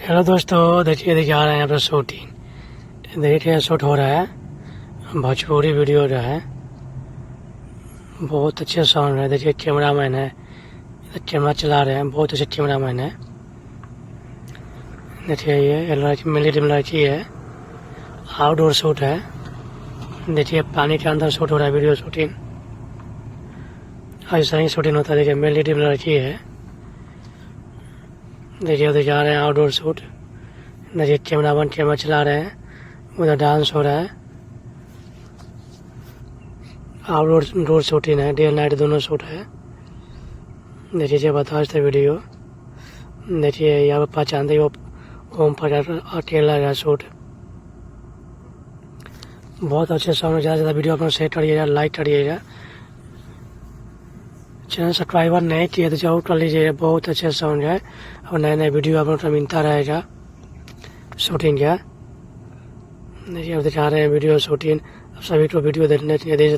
Hello दोस्तों, देखिए आ रहे हैं यहाँ पर शूटिंग। देखिए शूट हो रहा है, भोजपुरी वीडियो जो है बहुत अच्छे साउंड है। देखिए कैमरामैन है, कैमरा चला रहे हैं, बहुत अच्छे कैमरामैन है। देखिए ये लड़की मिलिट्री में लड़की है, आउटडोर शूट है। देखिए पानी के अंदर शूट हो रहा है, वीडियो शूटिंग ऐसा ही शूटिंग होता है। देखिए मिलिट्री में लड़की है, देखिए उधर जा रहे हैं आउटडोर शूट। देखिए कैमरामैन कैमरा चला रहे हैं, उधर डांस हो रहा है। आउटडोर शूटिंग है, डे नाइट दोनों शूट है। देखिए जबरदस्त है वीडियो। देखिए यहाँ पर पहचानते ओम पर अकेला है शूट। बहुत अच्छे साउंड। ज़्यादा से ज़्यादा वीडियो अपना शेयर करिएगा, लाइक करिएगा। चैनल सब्सक्राइबर नहीं किए तो जरूर कर लीजिएगा, बहुत अच्छे साउंड है और नए नए वीडियो अपना मिलता रहेगा शूटिंग का। देखिए अब दिखा रहे हैं वीडियो शूटिंग। सभी को वीडियो देखने के लिए